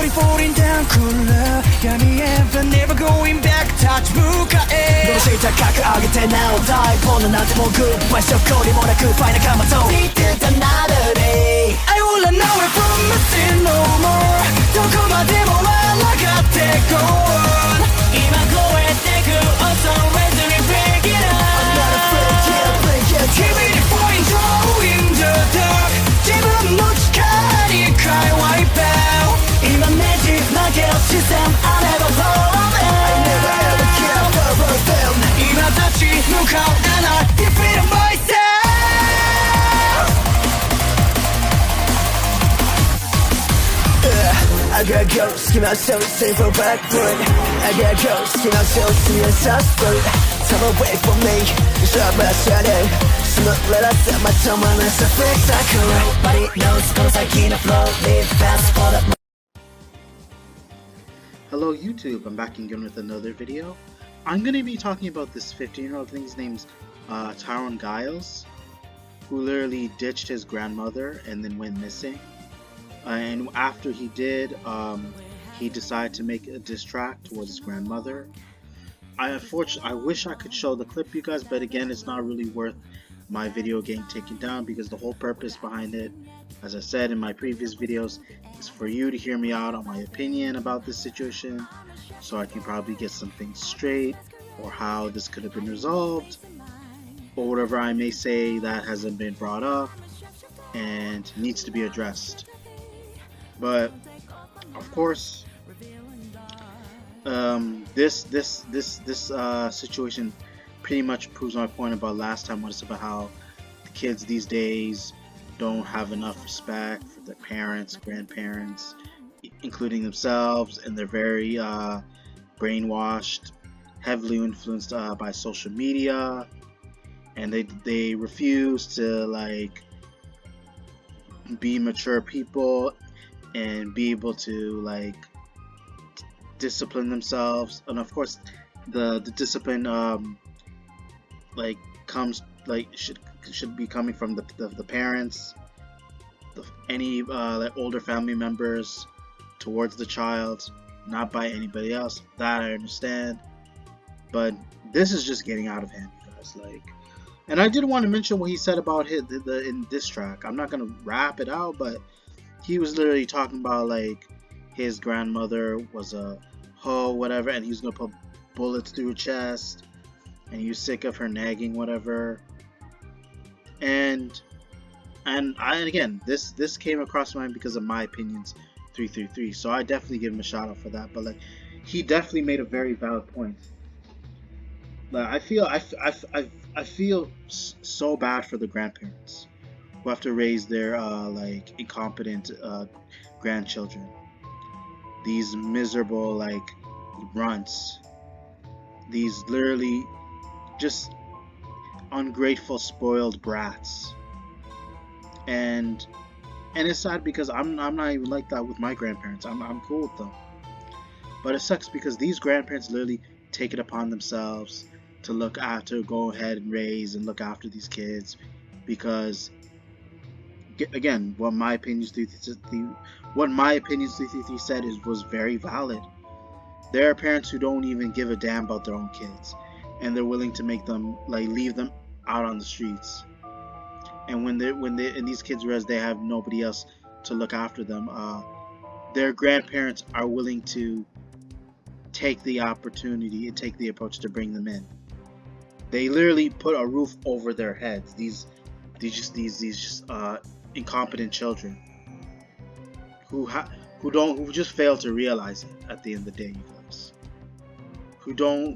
slowly falling down cooler闇へ but never going back touch 迎えどうして高く上げてなお大ボーナなんてもうグッバイ証拠りもなくファイナカマと Need another day I will run away from nothing no more どこまでも抗って go on 今超えてく also ready to break it up I'm not afraid yeah break it Keep it point in the dark 自分の力に変え wipe out 今ねじ曲げる視線 I never fall in I never ever care for them 今立ち向かう and I defeat myself I got ghosts, keep myself safe from backwood I got ghosts, keep myself see a suspect Time away from me, stop my shadow Smoke, let us set my tongue on a suffix cycle Nobody knows, cause I can't flow Live fast for the Hello YouTube, I'm back again with another video. I'm going to be talking about this 15-year-old thing. His name's Tyrone Giles, who literally ditched his grandmother and then went missing. And after he did, he decided to make a diss track towards his grandmother. I wish I could show the clip, you guys, but again, it's not really worth my video getting taken down because the whole purpose behind it, as I said in my previous videos, is for you to hear me out on my opinion about this situation, so I can probably get some things straight, or how this could have been resolved, or whatever I may say that hasn't been brought up and needs to be addressed. But of course, this situation pretty much proves my point about last time when it's about how the kids these days don't have enough respect for their parents, grandparents, including themselves, and they're very brainwashed, heavily influenced by social media, and they refuse to like be mature people and be able to like discipline themselves. And of course the discipline like comes like should be coming from the parents, any like older family members towards the child, not by anybody else. That I understand, but this is just getting out of hand, you guys. Like, and I did want to mention what he said about in this track. I'm not gonna rap it out, but he was literally talking about like his grandmother was a hoe, whatever, and he was gonna put bullets through her chest, and he was sick of her nagging, whatever. And again, this came across my mind because of my opinions 333. So I definitely give him a shout out for that. But like, he definitely made a very valid point. Like, I feel so bad for the grandparents who have to raise their like incompetent grandchildren. These miserable like runts. These literally just ungrateful, spoiled brats. And it's sad because I'm not even like that with my grandparents. I'm cool with them. But it sucks because these grandparents literally take it upon themselves to look after, go ahead and raise and look after these kids, because again, what my opinions 333 said was very valid. There are parents who don't even give a damn about their own kids, and they're willing to make them like leave them out on the streets. And when they and these kids realize they have nobody else to look after them, their grandparents are willing to take the opportunity and take the approach to bring them in. They literally put a roof over their heads. These incompetent children who just fail to realize it at the end of the day, you guys. Who don't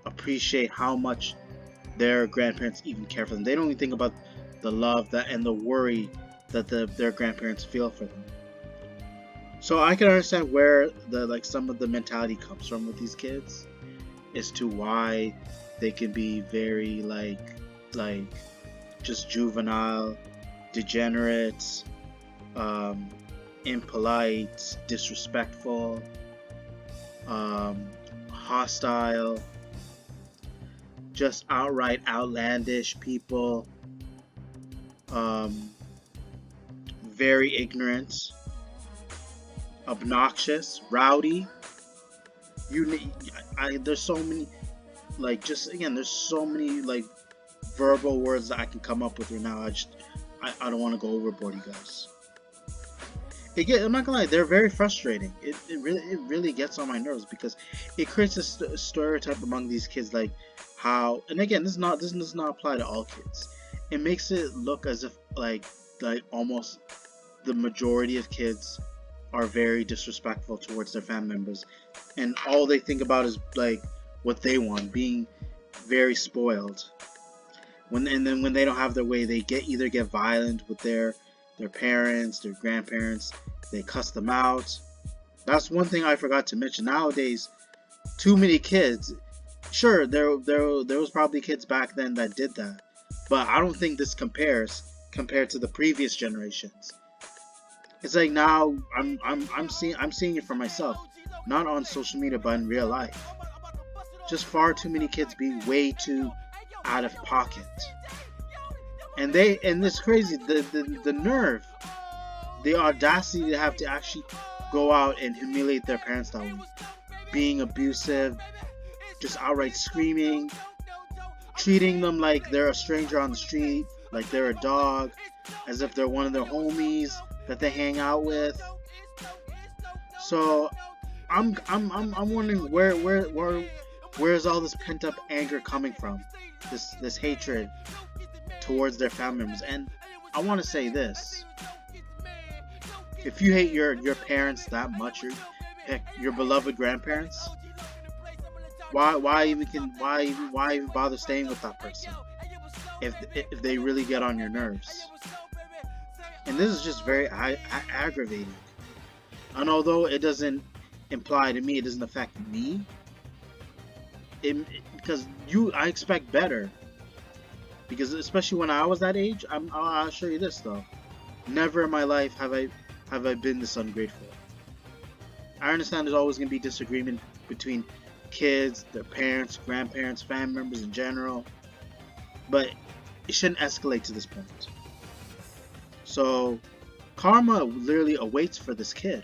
appreciate how much their grandparents even care for them. They don't even think about the love and the worry that their grandparents feel for them. So I can understand where some of the mentality comes from with these kids, as to why they can be very like just juvenile, degenerate, impolite, disrespectful, hostile, just outright outlandish people, very ignorant, obnoxious, rowdy. There's so many, like, just again, there's so many like verbal words that I can come up with right now. I don't want to go overboard, you guys. I'm not gonna lie, they're very frustrating. It really gets on my nerves because it creates a stereotype among these kids, like how, and again, this does not apply to all kids. It makes it look as if like almost the majority of kids are very disrespectful towards their family members, and all they think about is like what they want, being very spoiled. And then when they don't have their way, they either get violent with their parents, their grandparents. They cuss them out. That's one thing I forgot to mention. Nowadays, too many kids. Sure, there was probably kids back then that did that, but I don't think this compared to the previous generations. It's like now I'm seeing it for myself, not on social media but in real life. Just far too many kids being way too out of pocket, and this crazy the nerve, the audacity to have to actually go out and humiliate their parents that way, being abusive, just outright screaming, treating them like they're a stranger on the street, like they're a dog, as if they're one of their homies that they hang out with. So I'm wondering where's all this pent up anger coming from, this hatred towards their family members. And I want to say this: if you hate your parents that much, your beloved grandparents, why even bother staying with that person if they really get on your nerves? And this is just very aggravating. And although it doesn't imply to me, it doesn't affect me, because I expect better. Because especially when I was that age, I'll show you this though. Never in my life have I been this ungrateful. I understand there's always going to be disagreement between kids, their parents, grandparents, family members in general, but it shouldn't escalate to this point. So karma literally awaits for this kid.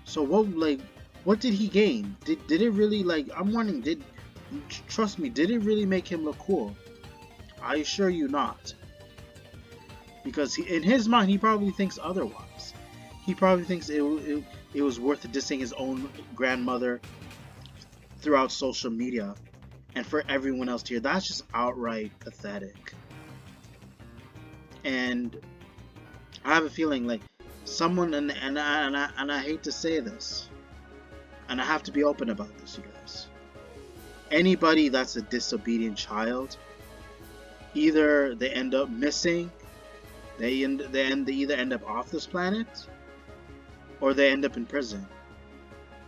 So what did he gain? Did it really, I'm wondering, trust me, did it really make him look cool? I assure you not. Because in his mind, he probably thinks otherwise. He probably thinks it was worth dissing his own grandmother throughout social media and for everyone else to hear. That's just outright pathetic. And I have a feeling like someone, and I hate to say this, and I have to be open about this, you guys. Anybody that's a disobedient child, either they end up missing, they either end up off this planet, or they end up in prison.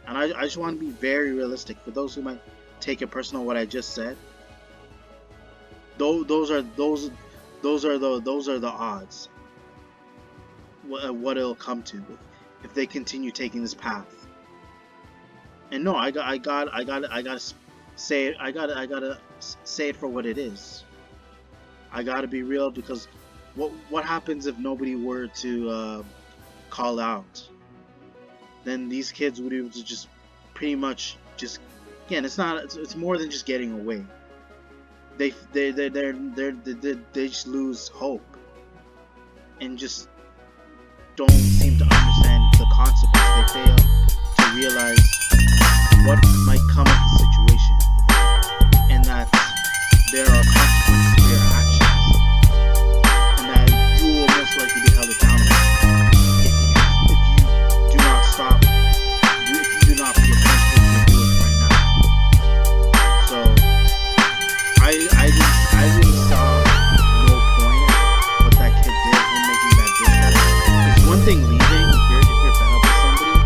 And I just want to be very realistic. For those who might take it personal, what I just said, those are the odds. What it'll come to if they continue taking this path. And no, I gotta say it. I gotta say it for what it is. I gotta be real, because what happens if nobody were to call out? Then these kids would be able to just pretty much just, again, it's more than just getting away. They just lose hope and just don't seem to understand the consequences. They fail to realize what might come of the situation, and that there are consequences for your actions, and that you will most likely be held accountable if you do not stop, if you do not feel comfortable to do it right now. So I really saw no point what that kid did in making that diss. It's one thing leaving if you're fed up with somebody,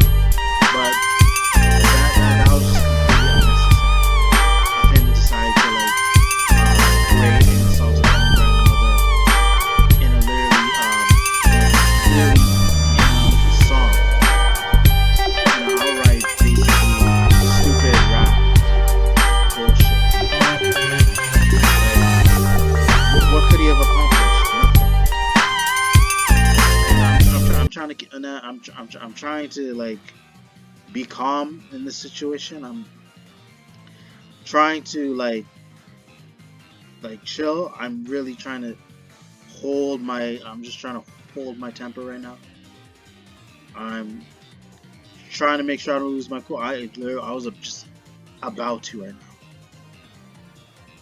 but that was just completely unnecessary of him to decide to create I'm trying to like be calm in this situation. I'm trying to chill. I'm really trying to I'm just trying to hold my temper right now. I'm trying to make sure I don't lose my cool. I was just about to right now,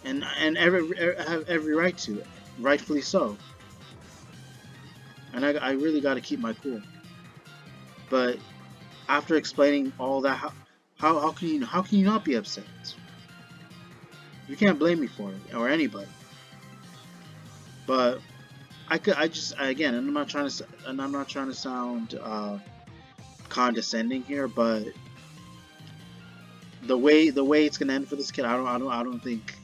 and I have every right to it, rightfully so. And I really got to keep my cool. But after explaining all that, how can you not be upset? You can't blame me for it or anybody. But I just again, and I'm not trying to sound condescending here, but the way it's gonna end for this kid, I don't think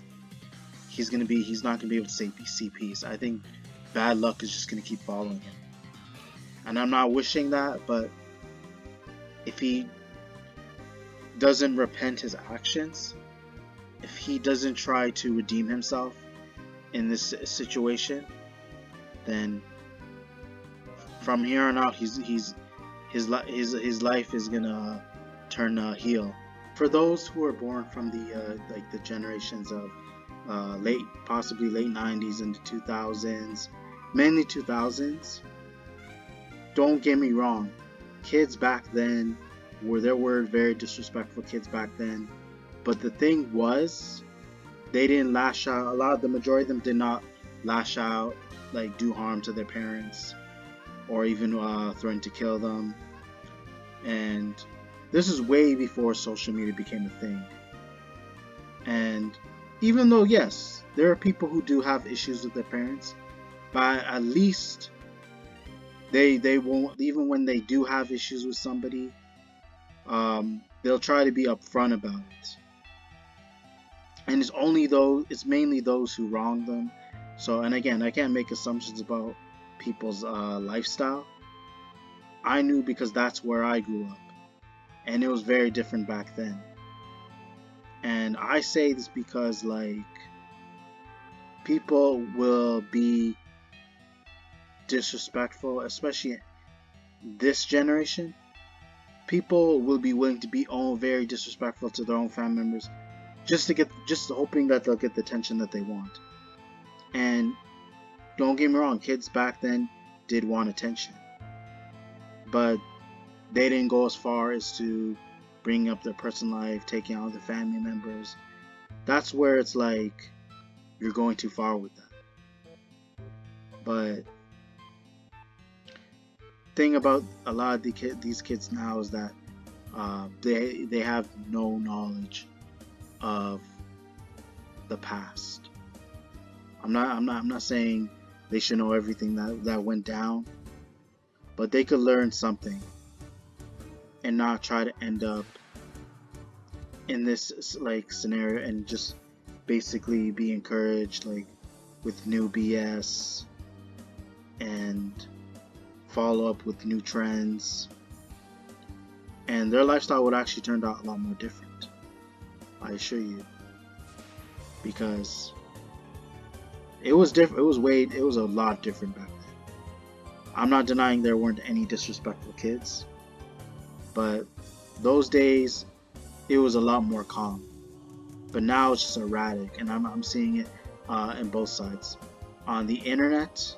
he's not gonna be able to see peace. I think bad luck is just gonna keep following him, and I'm not wishing that, but if he doesn't repent his actions, if he doesn't try to redeem himself in this situation, then from here on out his life is gonna turn heel. For those who are born from the generations of possibly late 90s into 2000s, mainly 2000s, don't get me wrong, kids back then there were very disrespectful kids back then, but the thing was, they didn't lash out. The majority of them did not lash out, like do harm to their parents, or even threaten to kill them. And this is way before social media became a thing. And even though, yes, there are people who do have issues with their parents, but at least they won't, even when they do have issues with somebody, they'll try to be upfront about it. And it's mainly those who wrong them. So, and again, I can't make assumptions about people's lifestyle. I knew because that's where I grew up, and it was very different back then. And I say this because, like, people will be disrespectful, especially this generation. People will be willing to be very disrespectful to their own family members, just hoping that they'll get the attention that they want. And don't get me wrong, kids back then did want attention, but they didn't go as far as to bring up their personal life, taking out their family members. That's where it's like you're going too far with that. But thing about a lot of these kids now is that they have no knowledge of the past. I'm not saying they should know everything that went down, but they could learn something and not try to end up in this like scenario and just basically be encouraged like with new BS and follow up with new trends, and their lifestyle would actually turn out a lot more different, I assure you, because it was different. It was a lot different back then. I'm not denying there weren't any disrespectful kids, but those days it was a lot more calm. But now it's just erratic, and I'm seeing it in both sides, on the internet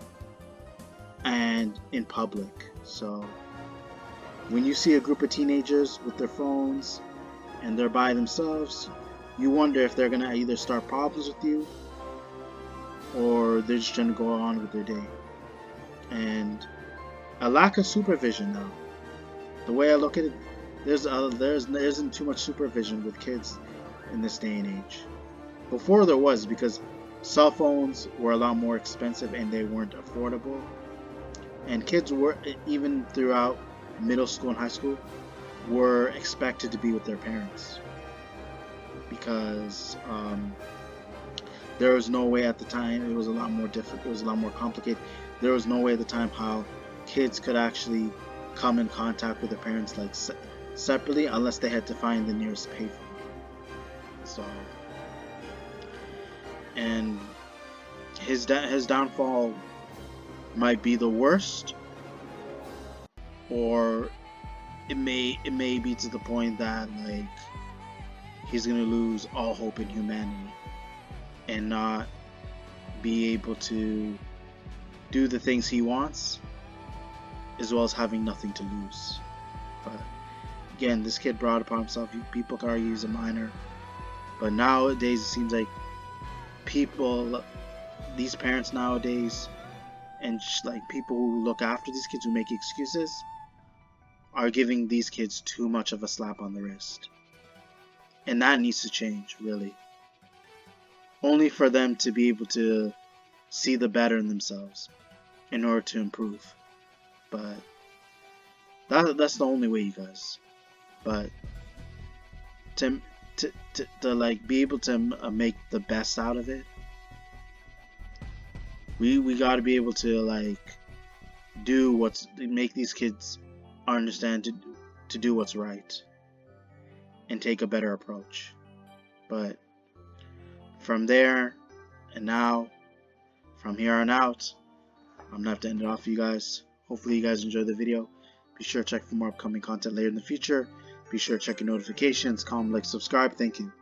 and in public. So when you see a group of teenagers with their phones and they're by themselves, you wonder if they're gonna either start problems with you or they're just trying to go on with their day. And a lack of supervision now. The way I look at it, there isn't too much supervision with kids in this day and age. Before there was, because cell phones were a lot more expensive and they weren't affordable. And kids were, even throughout middle school and high school, were expected to be with their parents. Because there was no way at the time, it was a lot more difficult, it was a lot more complicated. There was no way at the time how kids could actually come in contact with their parents like separately, unless they had to find the nearest payphone. So, and his downfall might be the worst, or it may be to the point that like he's gonna lose all hope in humanity and not be able to do the things he wants, as well as having nothing to lose. But again, this kid brought it upon himself. People could argue he's a minor, but nowadays it seems like these parents nowadays, and like people who look after these kids, who make excuses, are giving these kids too much of a slap on the wrist. And that needs to change, really. Only for them to be able to see the better in themselves in order to improve. But that's the only way, you guys. But to like be able to make the best out of it, we got to be able to like make these kids understand to do what's right and take a better approach. But from there and now, from here on out, I'm gonna have to end it off for you guys. Hopefully you guys enjoyed the video. Be sure to check for more upcoming content later in the future. Be sure to check your notifications, comment, like, subscribe. Thank you.